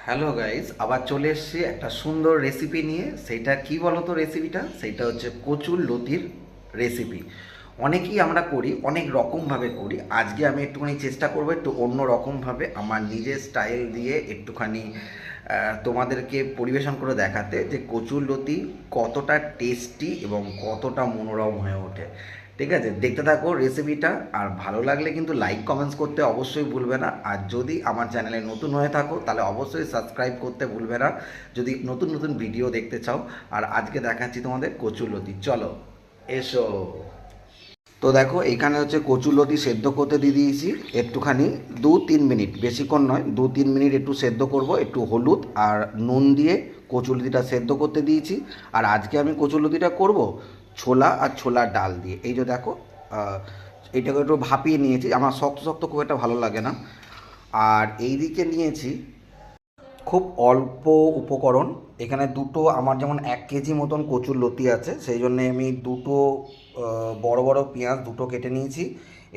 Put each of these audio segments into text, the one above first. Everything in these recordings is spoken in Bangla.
হ্যালো গাইস, আবার চলে এসেছি একটা সুন্দর রেসিপি নিয়ে। সেইটা কি বলো তো? রেসিপিটা সেইটা হচ্ছে কচুর লতির রেসিপি। অনেকেই আমরা করি, অনেক রকমভাবে করি। আজকে আমি একটুখানি চেষ্টা করবো একটু অন্য রকমভাবে আমার নিজের স্টাইল দিয়ে একটুখানি তোমাদেরকে পরিবেশন করে দেখাতে যে কচুর লতি কতটা টেস্টি এবং কতটা মনোরম হয়ে ওঠে। ঠিক আছে, দেখতে থাকো রেসিপিটা। আর ভালো লাগলে কিন্তু লাইক কমেন্টস করতে অবশ্যই ভুলবে না। আর যদি আমার চ্যানেলে নতুন হয়ে থাকো তাহলে অবশ্যই সাবস্ক্রাইব করতে ভুলবে না যদি নতুন নতুন ভিডিও দেখতে চাও। আর আজকে দেখাচ্ছি তোমাদের কচুরলতি, চলো এসো। তো দেখো এখানে হচ্ছে কচুরলতি সেদ্ধ করতে দিয়ে দিয়েছি একটুখানি 2-3 মিনিট, বেশিক্ষণ নয়, 2-3 মিনিট একটু সেদ্ধ করব। একটু হলুদ আর নুন দিয়ে কচুরলতিটা সেদ্ধ করতে দিয়েছি। আর আজকে আমি কচুরলতিটা করব ছোলা আর ছোলার ডাল দিয়ে। এই যে দেখো, এইটাকে একটু ভাপিয়ে নিয়েছি, আমার শক্ত শক্ত খুব একটা ভালো লাগে না। আর এই দিকে নিয়েছি খুব অল্প উপকরণ। এখানে দুটো, আমার যেমন 1 কেজি মতন কচুর লতি আছে, সেই জন্যে আমি দুটো বড় বড় পেঁয়াজ দুটো কেটে নিয়েছি।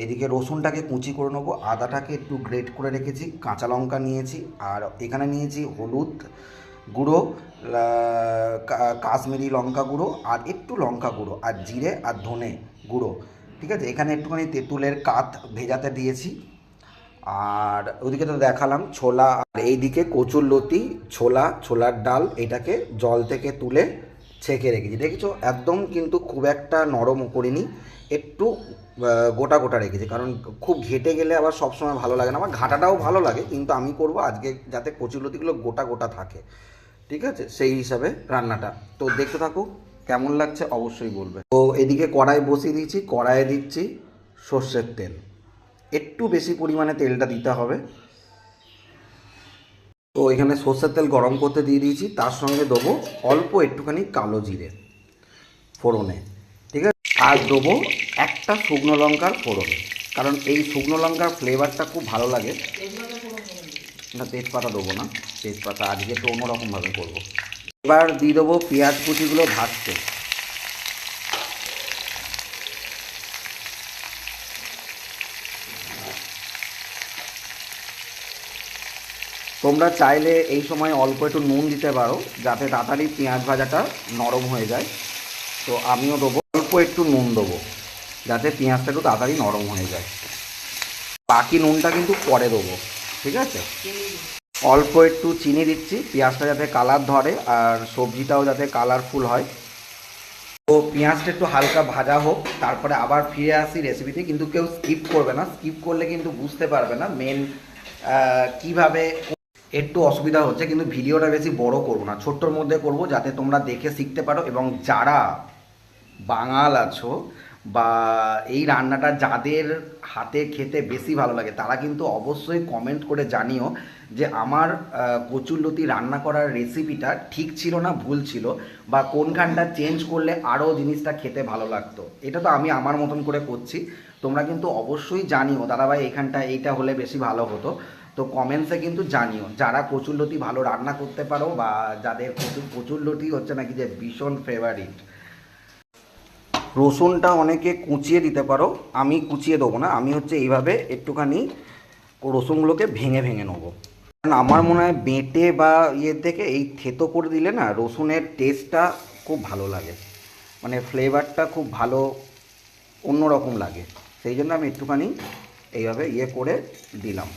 এদিকে রসুনটাকে কুচি করে নেবো, আদাটাকে একটু গ্রেট করে রেখেছি, কাঁচা লঙ্কা নিয়েছি। আর এখানে নিয়েছি হলুদ গুঁড়ো, কাশ্মীরি লঙ্কা গুঁড়ো, আর একটু লঙ্কা গুঁড়ো, আর জিরে আর ধনে গুঁড়ো। ঠিক আছে, এখানে একটুখানি তেঁতুলের কাঠ ভেজাতে দিয়েছি। আর ওদিকে তো দেখালাম ছোলা, আর এইদিকে কচুর লতি, ছোলার ডাল, এটাকে জল থেকে তুলে ছেঁকে রেখেছি। দেখেছো, একদম কিন্তু খুব একটা নরম করিনি, একটু গোটা গোটা রেখেছি, কারণ খুব ঘেটে গেলে আবার সবসময় ভালো লাগে না। আমার ঘাটাটাও ভালো লাগে, কিন্তু আমি করব আজকে যাতে কচুর লতিগুলো গোটা গোটা থাকে। ঠিক আছে, সেই হিসাবে রান্নাটা। তো দেখতে থাকো, কেমন লাগছে অবশ্যই বলবে। তো এদিকে কড়াই বসিয়ে দিয়েছি, কড়াইয়ে দিচ্ছি সর্ষের তেল। একটু বেশি পরিমাণে তেলটা দিতে হবে। তো এখানে সর্ষের তেল গরম করতে দিয়ে দিয়েছি, তার সঙ্গে দেবো অল্প একটুখানি কালো জিরে ফোড়নে। ঠিক আছে, আর দেবো একটা শুকনো লঙ্কার ফোড়ন, কারণ এই শুকনো লঙ্কার ফ্লেভারটা খুব ভালো লাগে। না, তেজপাতা দেবো না, তেজপাতা আজকে একটু অন্যরকমভাবে করবো। এবার দিয়ে দেবো পেঁয়াজ কুচিগুলো ভাজতে। তোমরা চাইলে এই সময় অল্প একটু নুন দিতে পারো, যাতে তাড়াতাড়ি পেঁয়াজ ভাজাটা নরম হয়ে যায়। তো আমিও দেবো অল্প একটু নুন, দেবো যাতে পেঁয়াজটা একটু তাড়াতাড়ি নরম হয়ে যায়। বাকি নুনটা কিন্তু পরে দেবো। ঠিক আছে, অল্প একটু চিনি দিচ্ছি, পেঁয়াজটা যাতে কালার ধরে আর সবজিটাও যাতে কালারফুল হয়। তো পেঁয়াজটা একটু হালকা ভাজা হোক, তারপরে আবার ফিরে আসি রেসিপিতে। কিন্তু কেউ স্কিপ করবে না, স্কিপ করলে কিন্তু বুঝতে পারবে না মেন কিভাবে। একটু অসুবিধা হচ্ছে, কিন্তু ভিডিওটা বেশি বড় করব না, ছোট্টর মধ্যে করব, যাতে তোমরা দেখে শিখতে পারো। এবং যারা বাঙাল আছো বা এই রান্নাটা যাদের হাতে খেতে বেশি ভালো লাগে, তারা কিন্তু অবশ্যই কমেন্ট করে জানিও যে আমার কচুরলতি রান্না করার রেসিপিটা ঠিক ছিল না ভুল ছিল, বা কোনখানটা চেঞ্জ করলে আরও জিনিসটা খেতে ভালো লাগতো। এটা তো আমি আমার মতন করে করছি, তোমরা কিন্তু অবশ্যই জানিও দাদাভাই এখানটা এইটা হলে বেশি ভালো হতো। তো কমেন্টসে কিন্তু জানিও যারা কচুরলতি ভালো রান্না করতে পারো, বা যাদের কচুরলতি হচ্ছে নাকি যে ভীষণ ফেভারিট। রসুনটা অনেকে কুচিয়ে দিতে পারো, আমি কুচিয়ে দেবো না, আমি হচ্ছে এইভাবে একটুখানি রসুনগুলোকে ভেঙে ভেঙে নেবো। কারণ আমার মনে হয় বেটে বা ইয়ের থেকে এই থেতো করে দিলে না রসুনের টেস্টটা খুব ভালো লাগে, মানে ফ্লেভারটা খুব ভালো অন্যরকম লাগে। সেই জন্য আমি একটুখানি এইভাবে ইয়ে করে দিলাম।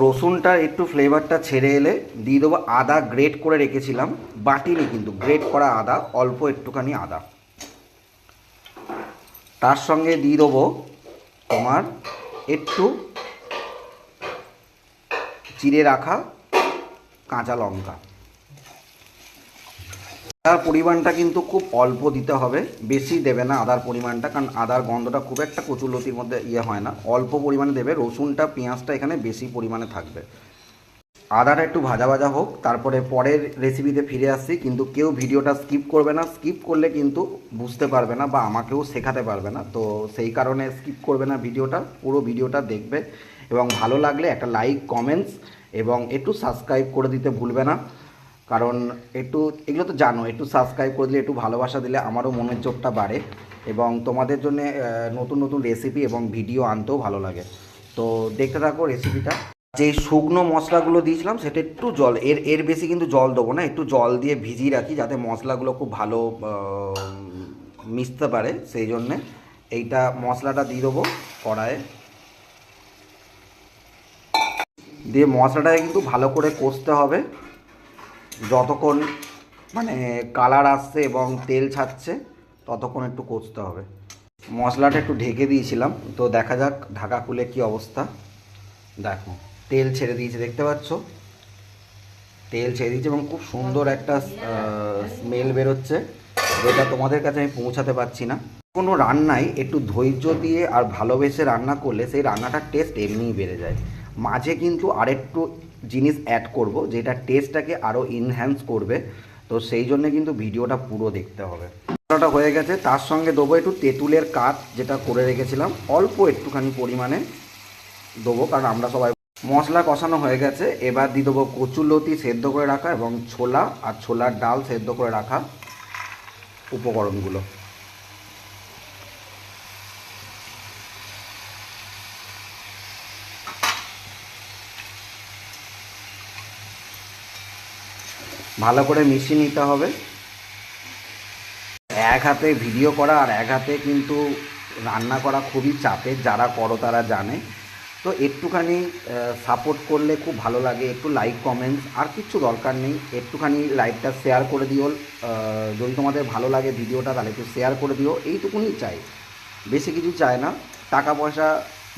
রসুনটা একটু ফ্লেভারটা ছেড়ে এলে দিয়ে দেবো আদা, গ্রেট করে রেখেছিলাম, বাটিনি কিন্তু, গ্রেট করা আদা, অল্প একটুখানি আদা। তার সঙ্গে দিয়ে দেবো তোমার একটু চিড়ে রাখা কাঁচা লঙ্কা। আদার পরিমাণটা কিন্তু খুব অল্প দিতে হবে, বেশি দেবে না আদার পরিমাণটা, কারণ আদার গন্ধটা খুব একটা কচুরলতির মধ্যে ইয়ে হয় না। অল্প পরিমাণে দেবে, রসুনটা পেঁয়াজটা এখানে বেশি পরিমাণে থাকবে। আদাটা একটু ভাজা ভাজা হোক, তারপরে পরের রেসিপিতে ফিরে আসছি। কিন্তু কেউ ভিডিওটা স্কিপ করবে না, স্কিপ করলে কিন্তু বুঝতে পারবে না বা আমাকেও শেখাতে পারবে না। তো সেই কারণে স্কিপ করবে না, ভিডিওটা পুরো ভিডিওটা দেখবে। এবং ভালো লাগলে একটা লাইক কমেন্টস এবং একটু সাবস্ক্রাইব করে দিতে ভুলবে না, কারণ একটু এগুলো তো জানো, একটু সাবস্ক্রাইব করে দিলে, একটু ভালোবাসা দিলে আমারও মনের জোরটা বাড়ে এবং তোমাদের জন্য নতুন নতুন রেসিপি এবং ভিডিও আনতেও ভালো লাগে। তো দেখতে থাকো রেসিপিটা। যে শুকনো মশলাগুলো দিয়েছিলাম সেটা একটু জল, এর এর বেশি কিন্তু জল দেবো না, একটু জল দিয়ে ভিজিয়ে রাখি যাতে মশলাগুলো খুব ভালো মিশতে পারে, সেই জন্যে এইটা মশলাটা দিয়ে দেবো কড়াইয়ে। দিয়ে মশলাটাকে কিন্তু ভালো করে কষতে হবে যতক্ষণ মানে কালার আসছে এবং তেল ছাড়ছে ততক্ষণ একটু কষতে হবে। মশলাটা একটু ঢেকে দিয়েছিলাম, তো দেখা যাক ঢাকা খুলে কি অবস্থা। দেখো তেল ছেড়ে দিয়েছে, দেখতে পাচ্ছ তেল ছেড়ে দিয়েছে এবং খুব সুন্দর একটা স্মেল বেরোচ্ছে, যেটা তোমাদের কাছে আমি পৌঁছাতে পারছি না। কোনো রান্নায় একটু ধৈর্য দিয়ে আর ভালোবেসে রান্না করলে সেই রান্নাটার টেস্ট এমনিই বেড়ে যায়। মাঝে কিন্তু আরেকটু জিনিস অ্যাড করব যেটা টেস্টটাকে আরও ইনহ্যান্স করবে, তো সেই জন্য কিন্তু ভিডিওটা পুরো দেখতে হবে। মশলাটা হয়ে গেছে, তার সঙ্গে দেবো একটু তেঁতুলের কাঠ যেটা করে রেখেছিলাম, অল্প একটুখানি পরিমাণে দেবো কারণ আমরা সবাই। মশলা কষানো হয়ে গেছে, এবার দিয়ে দেবো কচুরলতি সেদ্ধ করে রাখা এবং ছোলা আর ছোলার ডাল সেদ্ধ করে রাখা উপকরণগুলো। ভালো করে মিশিয়ে নিতে হবে। এক হাতে ভিডিও করা আর এক হাতে কিন্তু রান্না করা খুবই চাপের, যারা করো তারা জানে। তো একটুখানি সাপোর্ট করলে খুব ভালো লাগে, একটু লাইক কমেন্টস আর কিচ্ছু দরকার নেই, একটুখানি লাইকটা শেয়ার করে দিও, যদি তোমাদের ভালো লাগে ভিডিওটা তাহলে একটু শেয়ার করে দিও, এইটুকুনি চাই, বেশি কিছু চায় না, টাকা পয়সা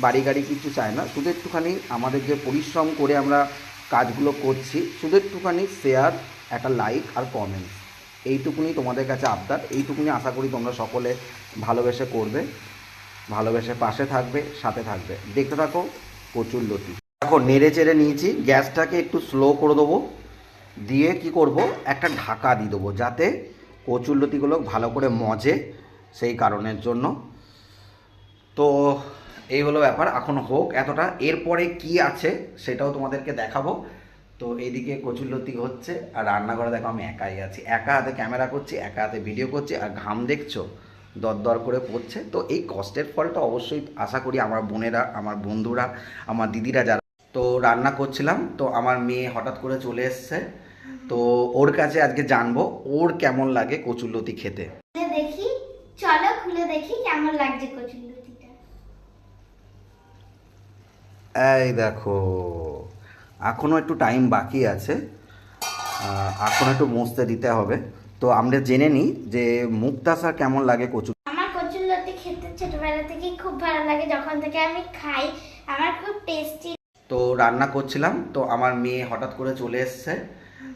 বাড়ি গাড়ি কিছু চায় না, শুধু একটুখানি আমাদের যে পরিশ্রম করে আমরা কাজগুলো করছি শুধু একটুখানি শেয়ার, একটা লাইক আর কমেন্টস, এইটুকুনি তোমাদের কাছে আবদার, এইটুকুনি আশা করি তোমরা সকলে ভালোবেসে করবে, ভালোবেসে পাশে থাকবে, সাথে থাকবে। দেখতে থাকো কচুরলতি। দেখো নেড়ে চেড়ে নিয়েছি, গ্যাসটাকে একটু স্লো করে দেবো, দিয়ে কি করব একটা ঢাকা দিয়ে দেবো যাতে কচুরলতিগুলো ভালো করে মজে, সেই কারণের জন্য। তো এই হলো ব্যাপার, এখন হোক এতটা, এরপরে কি আছে সেটাও তোমাদেরকে দেখাবো। তো এইদিকে কচুরলতি হচ্ছে আর রান্নাঘরে দেখো আমি একাই আছি, একা হাতে ক্যামেরা করছি, একা হাতে ভিডিও করছি, আর ঘাম দেখছো দরদর করে পড়ছে। তো এই কষ্টের ফলটা অবশ্যই আশা করি আমার বোনেরা, আমার বন্ধুরা, আমার দিদিরা যারা। তো রান্না করছিলাম, তো আমার মেয়ে হঠাৎ করে চলে এসছে, তো ওর কাছে আজকে জানবো ওর কেমন লাগে কচুরলতি খেতে। দেখি, চলো খুলে দেখি কেমন লাগছে কচুরলতিটা। এই দেখো এখনো একটু টাইম বাকি আছে, এখন একটু মুছতে দিতে হবে। তো আমরা জেনে নিই যে মুক্তাসা কেমন লাগে কচু। আমার কচুরলতি খেতে ছোটবেলা থেকেই খুব ভালো লাগে, যখন থেকে আমি খাই আমার খুব টেস্টি। তো রান্না করছিলাম, তো আমার মেয়ে হঠাৎ করে চলে এসছে,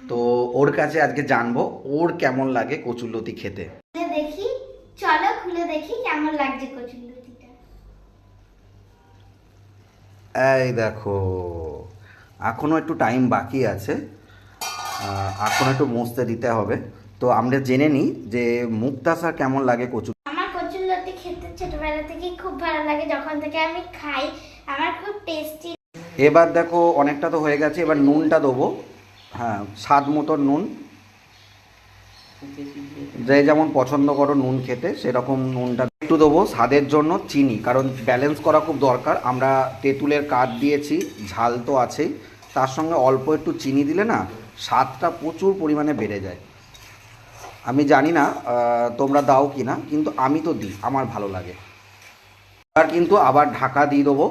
তো ওর কাছে আজকে জানবো ওর কেমন লাগে কচুরলতি খেতে। দেখি, চলো খুলে দেখি কেমন লাগছে কচুরলতিটা। এই দেখো এখনো একটু টাইম বাকি আছে, এখন একটু মুছতে দিতে হবে। তো আমরা জেনে নিই যে মুক্তাসা কেমন লাগে কচু। আমার কচুরলতি খেতে ছোটবেলা থেকেই খুব ভালো লাগে, যখন থেকে আমি খাই আমার খুব টেস্টি। এবার দেখো অনেকটা তো হয়ে গেছে, এবার নুনটা দেবো, হ্যাঁ স্বাদ মতো নুন, যে যেমন পছন্দ করো নুন খেতে সেরকম নুনটা একটু দেবো। স্বাদের জন্য চিনি, কারণ ব্যালেন্স করা খুব দরকার, আমরা তেঁতুলের কাঠ দিয়েছি, ঝাল তো আছেই, তার সঙ্গে অল্প একটু চিনি দিলে না স্বাদটা প্রচুর পরিমাণে বেড়ে যায়। আমি জানি না তোমরা দাও কি না, কিন্তু আমি তো দিই, আমার ভালো লাগে। আর কিন্তু আবার ঢাকা দিয়ে দেবো।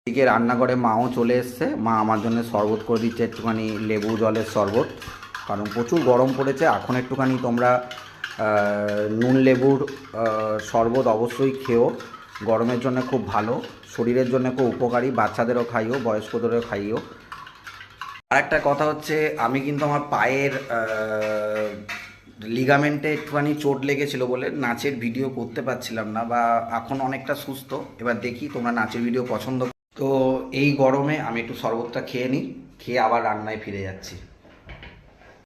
এদিকে রান্নাঘরে মাও চলে এসছে, মা আমার জন্য শরবত করে দিচ্ছে, একটুখানি লেবু জলের শরবত, কারণ প্রচুর গরম পড়েছে। এখন একটুখানি তোমরা নুন লেবুর শরবত অবশ্যই খেও, গরমের জন্য খুব ভালো, শরীরের জন্য খুব উপকারী, বাচ্চাদেরও খাইও, বয়স্কদেরও খাইও। আরেকটা কথা হচ্ছে, আমি কিন্তু আমার পায়ের লিগামেন্টে একটুখানি চোট লেগেছিল বলে নাচের ভিডিও করতে পারছিলাম না, বা এখন অনেকটা সুস্থ। এবার দেখি তোমরা নাচের ভিডিও পছন্দ। তো এই গরমে আমি একটু শরবতটা খেয়ে নিই, খেয়ে আবার রান্নায় ফিরে যাচ্ছি।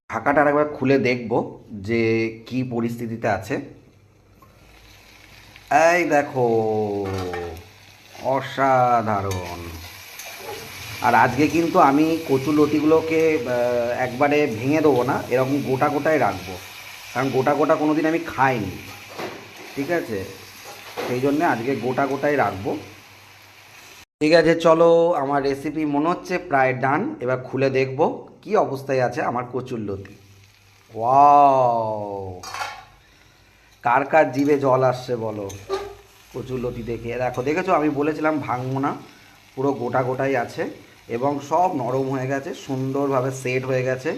ঢাকাটা আরেকবার খুলে দেখব যে কি পরিস্থিতিতে আছে। এই দেখো অসাধারণ। আর আজকে কিন্তু আমি কচুরলতিগুলোকে একবারে ভেঙে দেবো না, এরকম গোটা গোটাই রাখবো, কারণ গোটা গোটা কোনো দিন আমি খাইনি, ঠিক আছে, সেই জন্যে আজকে গোটা গোটাই রাখবো। ঠিক আছে, চলো, আমার রেসিপি মনে হচ্ছে প্রায় ডান। এবার খুলে দেখব কি অবস্থায় আছে আমার কচুরলতি। ওয়াও, কার কার জিভে জল আসছে বলো কচুরলতি দেখে। দেখো, দেখেছো আমি বলেছিলাম ভাঙবো না, পুরো গোটা গোটাই আছে এবং সব নরম হয়ে গেছে, সুন্দরভাবে সেট হয়ে গেছে,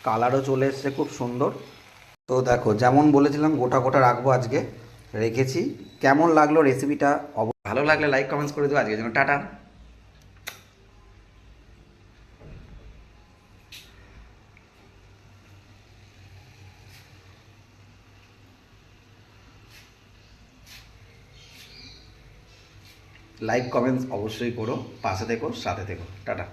কালারও চলে এসছে খুব সুন্দর। তো দেখো, যেমন বলেছিলাম গোটা গোটা রাখবো, আজকে রেখেছি। কেমন লাগলো রেসিপিটা? ভালো লাগলে লাইক কমেন্টস করে দেবো। আজকের জন্য টাটা। লাইক কমেন্টস অবশ্যই করো, পাশে থেকো, সাথে থেকো, টাটা।